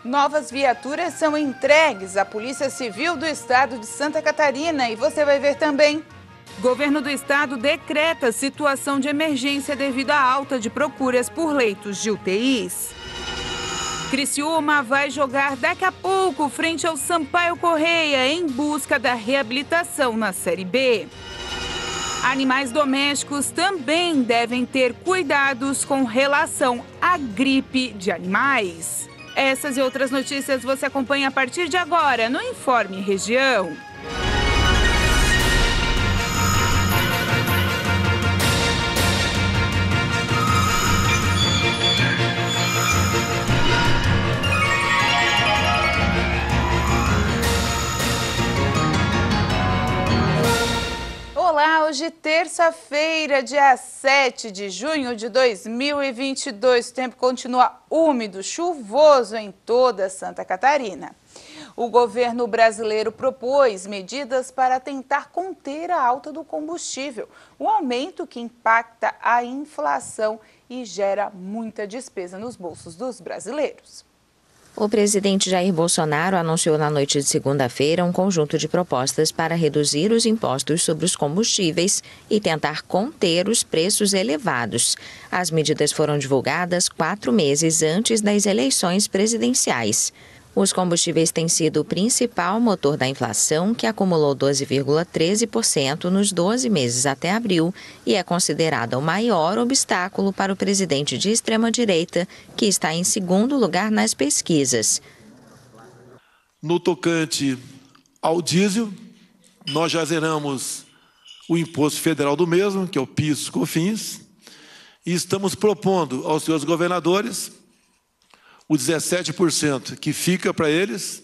Novas viaturas são entregues à Polícia Civil do Estado de Santa Catarina e você vai ver também. Governo do Estado decreta situação de emergência devido à alta de procuras por leitos de UTIs. Criciúma vai jogar daqui a pouco frente ao Sampaio Correia em busca da reabilitação na Série B. Animais domésticos também devem ter cuidados com relação à gripe de animais. Essas e outras notícias você acompanha a partir de agora no Informe Região. Olá, hoje terça-feira, dia 7 de junho de 2022. O tempo continua úmido, chuvoso em toda Santa Catarina. O governo brasileiro propôs medidas para tentar conter a alta do combustível, um aumento que impacta a inflação e gera muita despesa nos bolsos dos brasileiros. O presidente Jair Bolsonaro anunciou na noite de segunda-feira um conjunto de propostas para reduzir os impostos sobre os combustíveis e tentar conter os preços elevados. As medidas foram divulgadas 4 meses antes das eleições presidenciais. Os combustíveis têm sido o principal motor da inflação, que acumulou 12,13% nos 12 meses até abril e é considerada o maior obstáculo para o presidente de extrema-direita, que está em segundo lugar nas pesquisas. No tocante ao diesel, nós já zeramos o imposto federal do mesmo, que é o PIS/COFINS, e estamos propondo aos senhores governadores o 17% que fica para eles,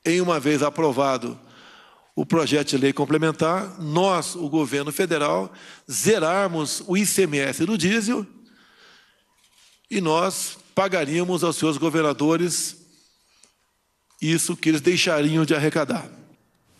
em uma vez aprovado o projeto de lei complementar, nós, o governo federal, zerarmos o ICMS do diesel e nós pagaríamos aos seus governadores isso que eles deixariam de arrecadar.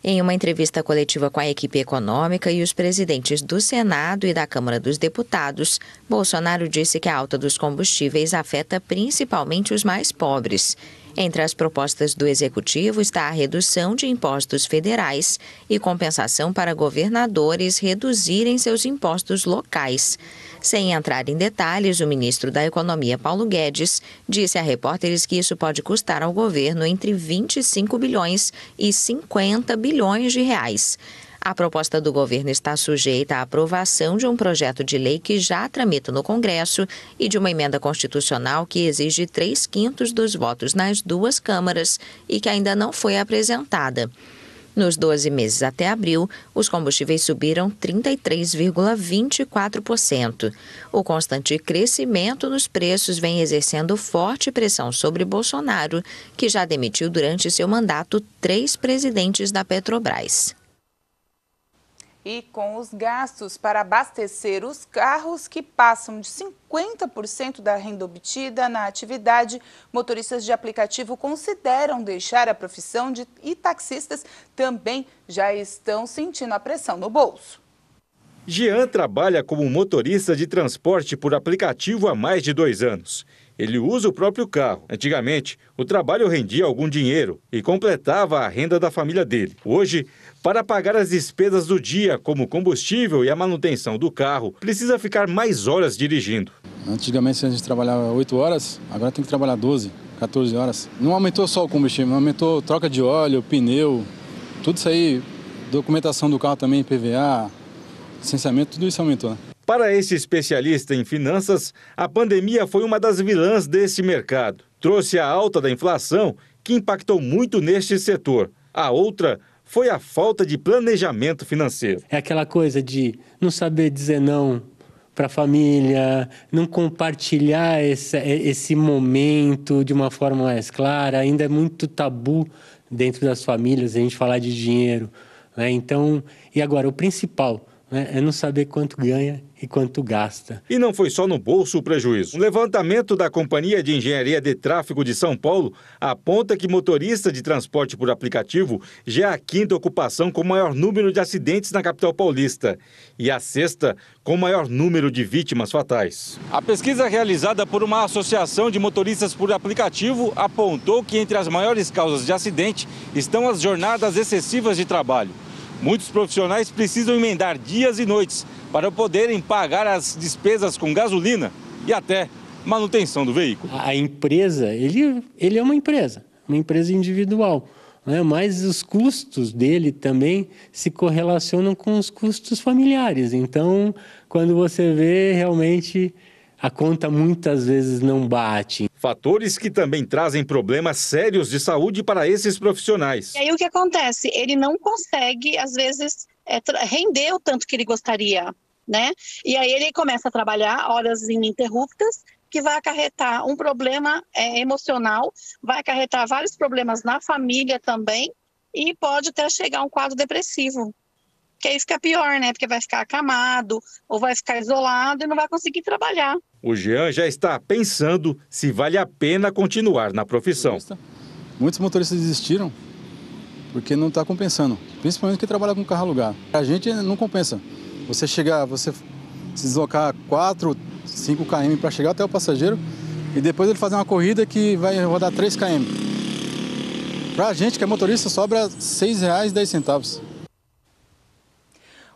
Em uma entrevista coletiva com a equipe econômica e os presidentes do Senado e da Câmara dos Deputados, Bolsonaro disse que a alta dos combustíveis afeta principalmente os mais pobres. Entre as propostas do Executivo está a redução de impostos federais e compensação para governadores reduzirem seus impostos locais. Sem entrar em detalhes, o ministro da Economia, Paulo Guedes, disse a repórteres que isso pode custar ao governo entre 25 bilhões e 50 bilhões de reais. A proposta do governo está sujeita à aprovação de um projeto de lei que já tramita no Congresso e de uma emenda constitucional que exige 3/5 dos votos nas duas câmaras e que ainda não foi apresentada. Nos 12 meses até abril, os combustíveis subiram 33,24%. O constante crescimento nos preços vem exercendo forte pressão sobre Bolsonaro, que já demitiu durante seu mandato 3 presidentes da Petrobras. E com os gastos para abastecer os carros que passam de 50% da renda obtida na atividade, motoristas de aplicativo consideram deixar a profissão e taxistas também já estão sentindo a pressão no bolso. Jean trabalha como motorista de transporte por aplicativo há mais de 2 anos. Ele usa o próprio carro. Antigamente, o trabalho rendia algum dinheiro e completava a renda da família dele. Hoje, para pagar as despesas do dia, como combustível e a manutenção do carro, precisa ficar mais horas dirigindo. Antigamente a gente trabalhava 8 horas, agora tem que trabalhar 12, 14 horas. Não aumentou só o combustível, aumentou troca de óleo, pneu, tudo isso aí, documentação do carro também, PVA, licenciamento, tudo isso aumentou, né? Para esse especialista em finanças, a pandemia foi uma das vilãs desse mercado. Trouxe a alta da inflação, que impactou muito neste setor. A outra foi a falta de planejamento financeiro. É aquela coisa de não saber dizer não para a família, não compartilhar esse momento de uma forma mais clara. Ainda é muito tabu dentro das famílias a gente falar de dinheiro, né? Então, e agora, o principal, né? É não saber quanto ganha e quanto gasta. E não foi só no bolso o prejuízo. Um levantamento da Companhia de Engenharia de Tráfego de São Paulo aponta que motorista de transporte por aplicativo já é a 5ª ocupação com maior número de acidentes na capital paulista e a 6ª com maior número de vítimas fatais. A pesquisa realizada por uma associação de motoristas por aplicativo apontou que entre as maiores causas de acidente estão as jornadas excessivas de trabalho. Muitos profissionais precisam emendar dias e noites para poderem pagar as despesas com gasolina e até manutenção do veículo. A empresa, ele é uma empresa individual, né? Mas os custos dele também se correlacionam com os custos familiares. Então, quando você vê, realmente a conta muitas vezes não bate. Fatores que também trazem problemas sérios de saúde para esses profissionais. E aí o que acontece? Ele não consegue, às vezes, render o tanto que ele gostaria, né? E aí ele começa a trabalhar horas ininterruptas, que vai acarretar um problema emocional, vai acarretar vários problemas na família também e pode até chegar a um quadro depressivo. Que aí fica pior, né? Porque vai ficar acamado ou vai ficar isolado e não vai conseguir trabalhar. O Jean já está pensando se vale a pena continuar na profissão. Muitos motoristas desistiram porque não está compensando, principalmente quem trabalha com carro alugado. A gente não compensa. Você se deslocar 4, 5 km para chegar até o passageiro e depois ele fazer uma corrida que vai rodar 3 km. Para a gente que é motorista sobra R$ 6,10.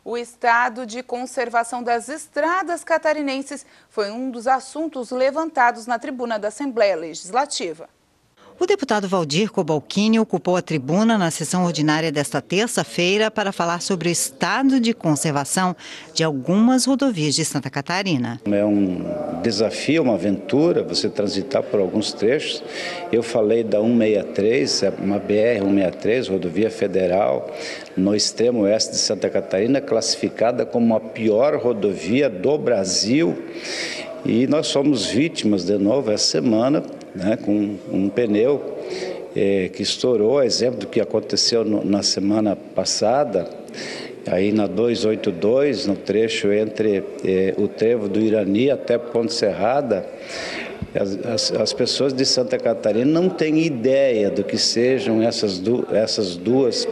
O estado de conservação das estradas catarinenses foi um dos assuntos levantados na tribuna da Assembleia Legislativa. O deputado Valdir Cobalcini ocupou a tribuna na sessão ordinária desta terça-feira para falar sobre o estado de conservação de algumas rodovias de Santa Catarina. É um desafio, uma aventura, você transitar por alguns trechos. Eu falei da 163, uma BR-163, rodovia federal, no extremo oeste de Santa Catarina, classificada como a pior rodovia do Brasil. E nós somos vítimas, de novo, essa semana, né, com um pneu que estourou, exemplo do que aconteceu na semana passada, aí na 282, no trecho entre o trevo do Irani até Ponte Serrada. As pessoas de Santa Catarina não têm ideia do que sejam essas duas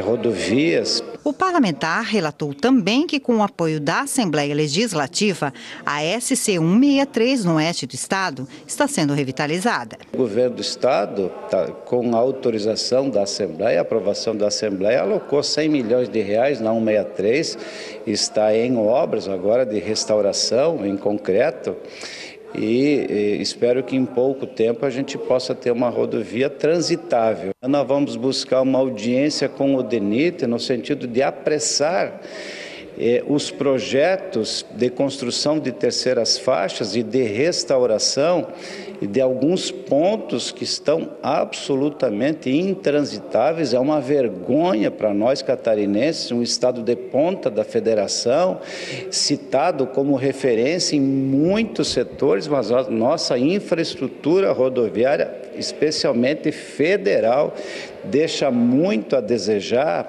rodovias. O parlamentar relatou também que, com o apoio da Assembleia Legislativa, a SC 163 no oeste do estado está sendo revitalizada. O governo do estado, com a autorização da Assembleia, a aprovação da Assembleia, alocou R$100 milhões na 163, está em obras agora de restauração em concreto. E espero que em pouco tempo a gente possa ter uma rodovia transitável. Nós vamos buscar uma audiência com o DENIT no sentido de apressar os projetos de construção de terceiras faixas e de restauração de alguns pontos que estão absolutamente intransitáveis. É uma vergonha para nós catarinenses, um estado de ponta da federação, citado como referência em muitos setores, mas a nossa infraestrutura rodoviária, especialmente federal, deixa muito a desejar.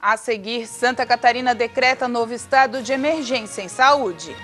A seguir, Santa Catarina decreta novo estado de emergência em saúde.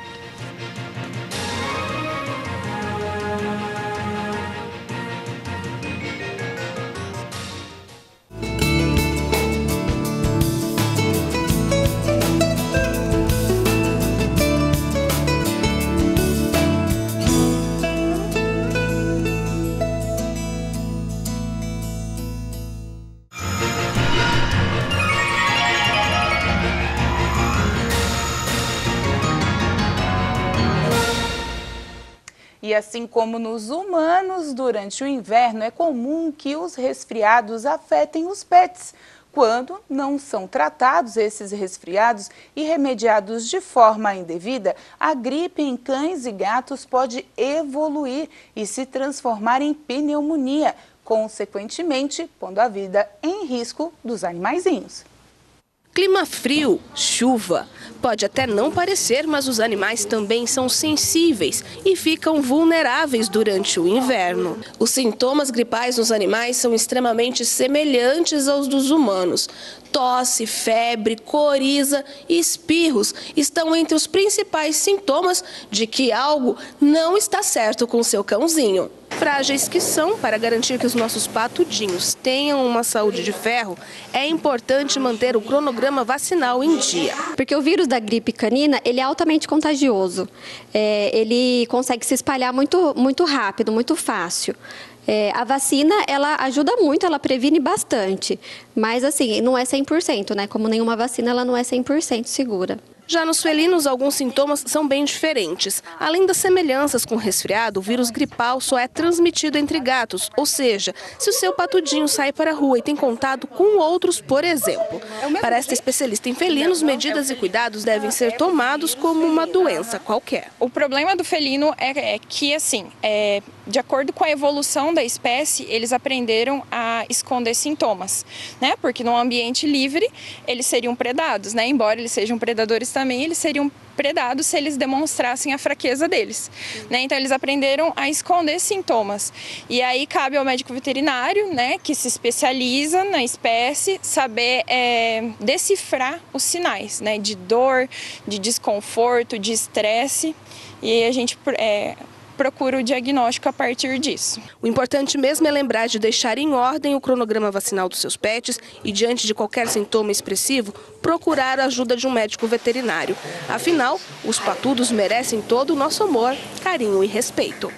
E assim como nos humanos, durante o inverno é comum que os resfriados afetem os pets. Quando não são tratados esses resfriados e remediados de forma indevida, a gripe em cães e gatos pode evoluir e se transformar em pneumonia, consequentemente pondo a vida em risco dos animaizinhos. Clima frio, chuva. Pode até não parecer, mas os animais também são sensíveis e ficam vulneráveis durante o inverno. Os sintomas gripais nos animais são extremamente semelhantes aos dos humanos. Tosse, febre, coriza e espirros estão entre os principais sintomas de que algo não está certo com o seu cãozinho. Frágeis que são, para garantir que os nossos patudinhos tenham uma saúde de ferro, é importante manter o cronograma vacinal em dia. Porque o vírus da gripe canina, ele é altamente contagioso. Ele consegue se espalhar muito rápido, muito fácil. A vacina, ela ajuda muito, ela previne bastante, mas assim, não é 100%, né? Como nenhuma vacina, ela não é 100% segura. Já nos felinos, alguns sintomas são bem diferentes. Além das semelhanças com resfriado, o vírus gripal só é transmitido entre gatos, ou seja, se o seu patudinho sai para a rua e tem contato com outros, por exemplo. Para esta especialista em felinos, medidas e cuidados devem ser tomados como uma doença qualquer. O problema do felino é que, assim, de acordo com a evolução da espécie, eles aprenderam a esconder sintomas, né? Porque num ambiente livre, eles seriam predados, né? Embora eles sejam predadores também, eles seriam predados se eles demonstrassem a fraqueza deles, né? Então eles aprenderam a esconder sintomas. E aí cabe ao médico veterinário, né, que se especializa na espécie, saber decifrar os sinais, né, de dor, de desconforto, de estresse. E a gente procura o diagnóstico a partir disso. O importante mesmo é lembrar de deixar em ordem o cronograma vacinal dos seus pets e, diante de qualquer sintoma expressivo, procurar a ajuda de um médico veterinário. Afinal, os patudos merecem todo o nosso amor, carinho e respeito.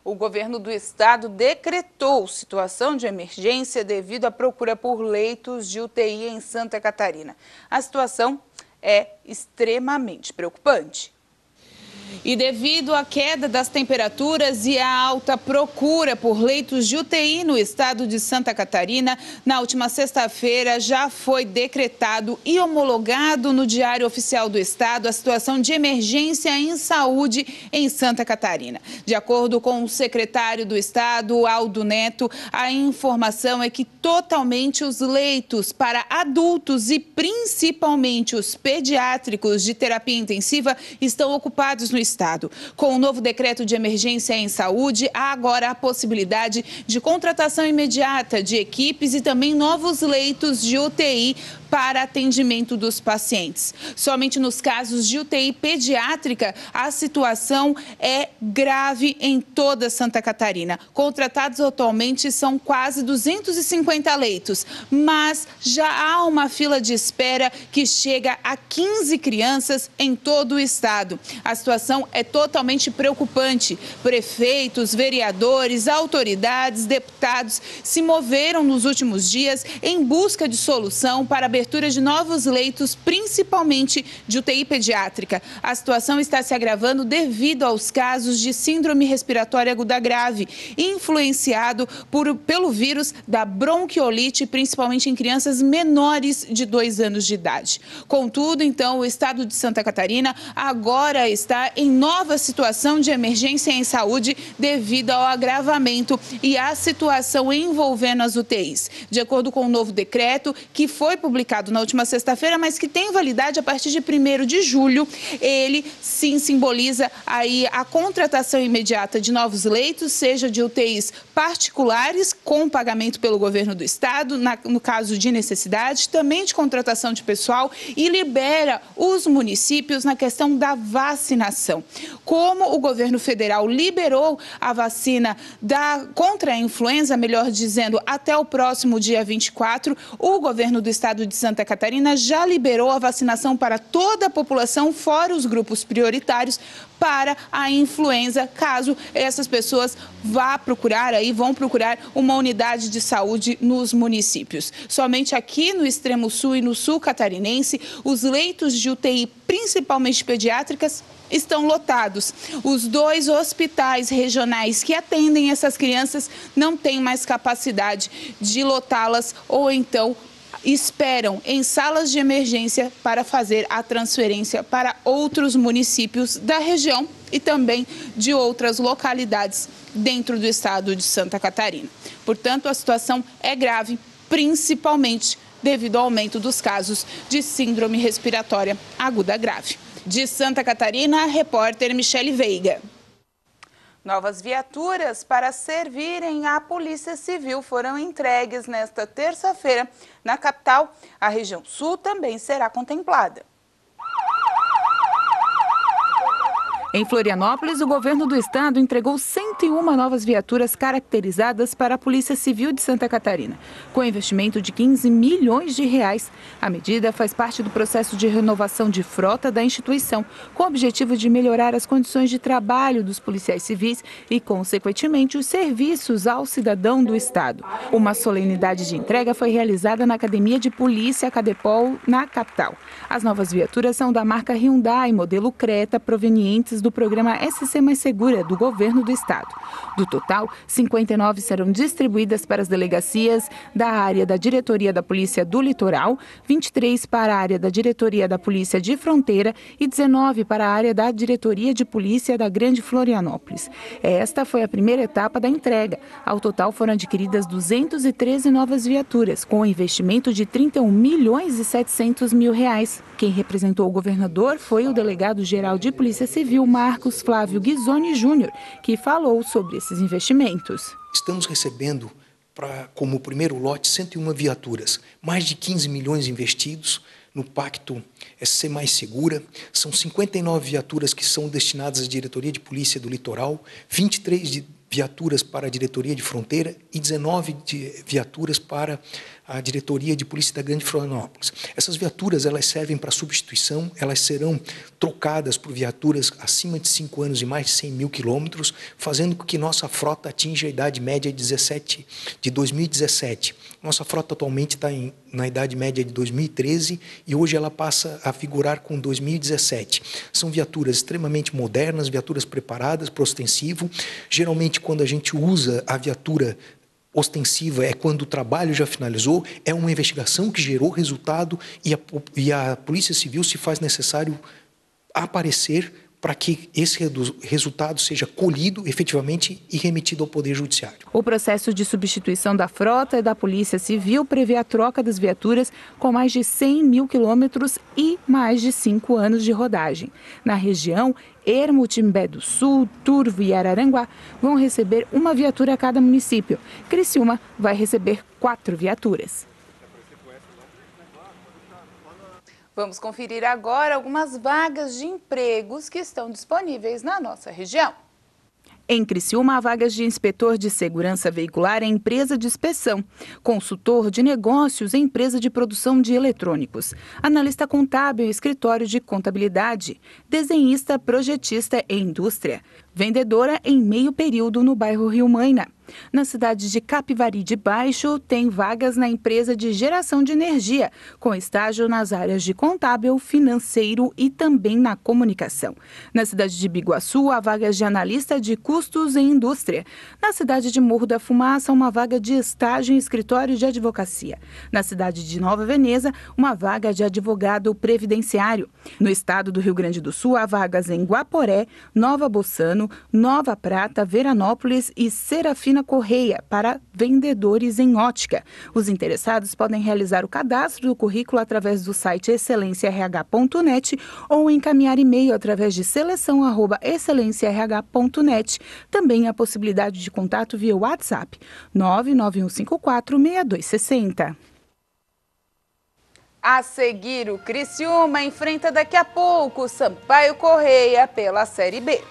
O governo do estado decretou situação de emergência devido à procura por leitos de UTI em Santa Catarina. A situação é extremamente preocupante. E devido à queda das temperaturas e à alta procura por leitos de UTI no estado de Santa Catarina, na última sexta-feira já foi decretado e homologado no Diário Oficial do Estado a situação de emergência em saúde em Santa Catarina. De acordo com o secretário do Estado, Aldo Neto, a informação é que totalmente os leitos para adultos e principalmente os pediátricos de terapia intensiva estão ocupados no estado. Com o novo decreto de emergência em saúde, há agora a possibilidade de contratação imediata de equipes e também novos leitos de UTI para atendimento dos pacientes. Somente nos casos de UTI pediátrica, a situação é grave em toda Santa Catarina. Contratados atualmente são quase 250 leitos, mas já há uma fila de espera que chega a 15 crianças em todo o estado. A situação é totalmente preocupante. Prefeitos, vereadores, autoridades, deputados se moveram nos últimos dias em busca de solução para a abertura de novos leitos, principalmente de UTI pediátrica. A situação está se agravando devido aos casos de síndrome respiratória aguda grave, influenciado pelo vírus da bronquiolite, principalmente em crianças menores de 2 anos de idade. Contudo, então, o estado de Santa Catarina agora está em nova situação de emergência em saúde devido ao agravamento e à situação envolvendo as UTIs. De acordo com o novo decreto, que foi publicado na última sexta-feira, mas que tem validade a partir de 1º de julho, ele sim simboliza aí a contratação imediata de novos leitos, seja de UTIs particulares, com pagamento pelo governo do estado, no caso de necessidade, também de contratação de pessoal, e libera os municípios na questão da vacinação. Como o governo federal liberou a vacina contra a influenza, melhor dizendo, até o próximo dia 24, o governo do estado de Santa Catarina já liberou a vacinação para toda a população, fora os grupos prioritários, para a influenza, caso essas pessoas vão procurar uma unidade de saúde nos municípios. Somente aqui no extremo sul e no sul catarinense, os leitos de UTI, principalmente pediátricas, estão lotados. Os 2 hospitais regionais que atendem essas crianças não têm mais capacidade de lotá-las ou então esperam em salas de emergência para fazer a transferência para outros municípios da região e também de outras localidades dentro do estado de Santa Catarina. Portanto, a situação é grave, principalmente devido ao aumento dos casos de síndrome respiratória aguda grave. De Santa Catarina, a repórter Michele Veiga. Novas viaturas para servirem à Polícia Civil foram entregues nesta terça-feira na capital. A região sul também será contemplada. Em Florianópolis, o governo do estado entregou 101 novas viaturas caracterizadas para a Polícia Civil de Santa Catarina, com investimento de 15 milhões de reais. A medida faz parte do processo de renovação de frota da instituição, com o objetivo de melhorar as condições de trabalho dos policiais civis e, consequentemente, os serviços ao cidadão do estado. Uma solenidade de entrega foi realizada na Academia de Polícia Cadepol, na capital. As novas viaturas são da marca Hyundai, modelo Creta, provenientes do programa SC Mais Segura do governo do estado. Do total, 59 serão distribuídas para as delegacias da área da Diretoria da Polícia do Litoral, 23 para a área da Diretoria da Polícia de Fronteira e 19 para a área da Diretoria de Polícia da Grande Florianópolis. Esta foi a primeira etapa da entrega. Ao total foram adquiridas 213 novas viaturas, com um investimento de 31 milhões e 700 mil reais. Quem representou o governador foi o delegado-geral de Polícia Civil, Marcos Flávio Ghisoni Júnior, que falou sobre esses investimentos. Estamos recebendo, como primeiro lote, 101 viaturas, mais de 15 milhões investidos no Pacto SC Mais Segura. São 59 viaturas que são destinadas à Diretoria de Polícia do Litoral, 23 viaturas para a Diretoria de Fronteira e 19 viaturas para a Diretoria de Polícia da Grande Florianópolis. Essas viaturas, elas servem para substituição, elas serão trocadas por viaturas acima de 5 anos e mais de 100 mil quilômetros, fazendo com que nossa frota atinja a idade média de 2017. Nossa frota atualmente está na idade média de 2013 e hoje ela passa a figurar com 2017. São viaturas extremamente modernas, viaturas preparadas para o ostensivo. Geralmente, quando a gente usa a viatura ostensiva é quando o trabalho já finalizou, é uma investigação que gerou resultado e a Polícia Civil se faz necessário aparecer para que esse resultado seja colhido efetivamente e remetido ao Poder Judiciário. O processo de substituição da frota da Polícia Civil prevê a troca das viaturas com mais de 100 mil quilômetros e mais de 5 anos de rodagem. Na região, Ermo, Timbé do Sul, Turvo e Araranguá vão receber uma viatura a cada município. Criciúma vai receber 4 viaturas. Vamos conferir agora algumas vagas de empregos que estão disponíveis na nossa região. Em Criciúma, há vagas de inspetor de segurança veicular em empresa de inspeção, consultor de negócios em empresa de produção de eletrônicos, analista contábil em escritório de contabilidade, desenhista, projetista em indústria, vendedora em meio período no bairro Rio Maina. Na cidade de Capivari de Baixo, tem vagas na empresa de geração de energia, com estágio nas áreas de contábil, financeiro e também na comunicação. Na cidade de Biguaçu, há vagas de analista de custos em indústria. Na cidade de Morro da Fumaça, uma vaga de estágio em escritório de advocacia. Na cidade de Nova Veneza, uma vaga de advogado previdenciário. No estado do Rio Grande do Sul, há vagas em Guaporé, Nova Bossano, Nova Prata, Veranópolis e Serafina Correia para vendedores em ótica. Os interessados podem realizar o cadastro do currículo através do site excelênciarh.net ou encaminhar e-mail através de seleção@excelênciarh.net. Também há possibilidade de contato via WhatsApp 991546260. A seguir, o Criciúma enfrenta daqui a pouco o Sampaio Correia pela Série B.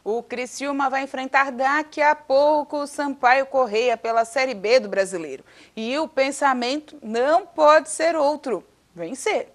O Criciúma vai enfrentar daqui a pouco o Sampaio Correia pela Série B do Brasileiro. E o pensamento não pode ser outro: vencer.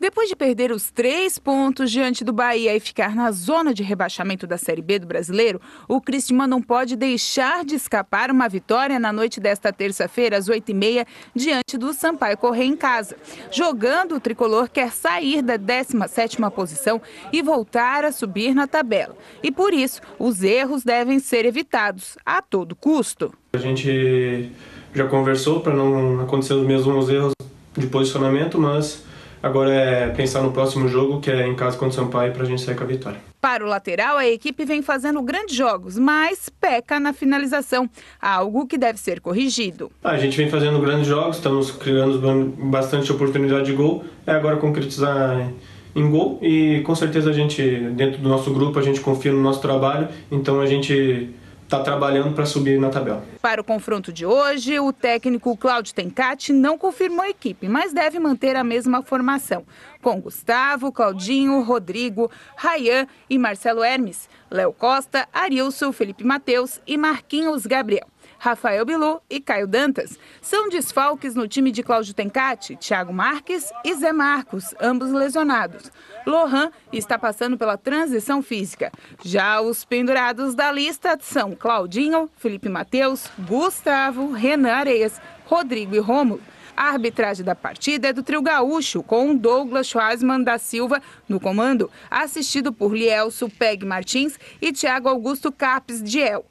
Depois de perder os 3 pontos diante do Bahia e ficar na zona de rebaixamento da Série B do Brasileiro, o Criciúma não pode deixar de escapar uma vitória na noite desta terça-feira, às 8h30, diante do Sampaio Corrêa em casa. Jogando, o tricolor quer sair da 17ª posição e voltar a subir na tabela. E por isso, os erros devem ser evitados a todo custo. A gente já conversou para não acontecer os mesmos erros de posicionamento, mas agora é pensar no próximo jogo, que é em casa contra o Sampaio, para a gente sair com a vitória. Para o lateral, a equipe vem fazendo grandes jogos, mas peca na finalização, algo que deve ser corrigido. A gente vem fazendo grandes jogos, estamos criando bastante oportunidade de gol, é agora concretizar em gol e com certeza a gente, dentro do nosso grupo, a gente confia no nosso trabalho, então a gente está trabalhando para subir na tabela. Para o confronto de hoje, o técnico Cláudio Tencati não confirmou a equipe, mas deve manter a mesma formação, com Gustavo, Claudinho, Rodrigo, Rayan e Marcelo Hermes, Léo Costa, Arilson, Felipe Mateus e Marquinhos Gabriel. Rafael Bilu e Caio Dantas. São desfalques no time de Cláudio Tencati, Thiago Marques e Zé Marcos, ambos lesionados. Lohan está passando pela transição física. Já os pendurados da lista são Claudinho, Felipe Mateus, Gustavo, Renan Areias, Rodrigo e Rômulo. A arbitragem da partida é do trio gaúcho, com Douglas Schwarzman da Silva no comando, assistido por Lielso Peg Martins e Thiago Augusto Carpes Diel.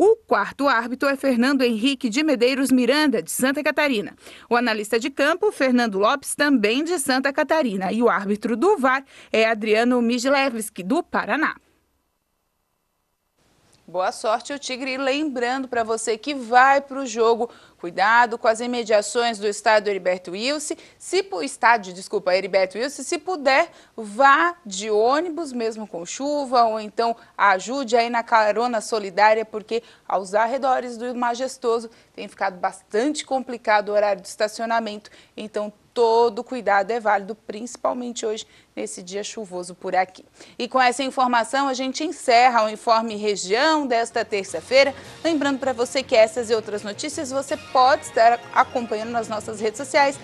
O quarto árbitro é Fernando Henrique de Medeiros Miranda, de Santa Catarina. O analista de campo, Fernando Lopes, também de Santa Catarina. E o árbitro do VAR é Adriano Mijlewski, do Paraná. Boa sorte, o Tigre. E lembrando para você que vai para o jogo, cuidado com as imediações do estádio Heriberto Wilson. Se puder, vá de ônibus mesmo com chuva, ou então ajude aí na carona solidária, porque aos arredores do Majestoso tem ficado bastante complicado o horário de estacionamento, então todo cuidado é válido, principalmente hoje, nesse dia chuvoso por aqui. E com essa informação, a gente encerra o Informe Região desta terça-feira. Lembrando para você que essas e outras notícias você pode estar acompanhando nas nossas redes sociais,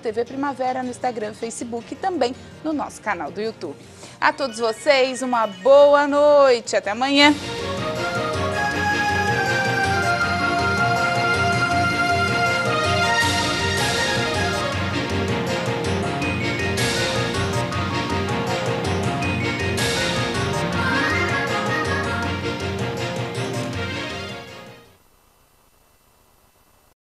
@TV Primavera, no Instagram, Facebook e também no nosso canal do YouTube. A todos vocês, uma boa noite. Até amanhã.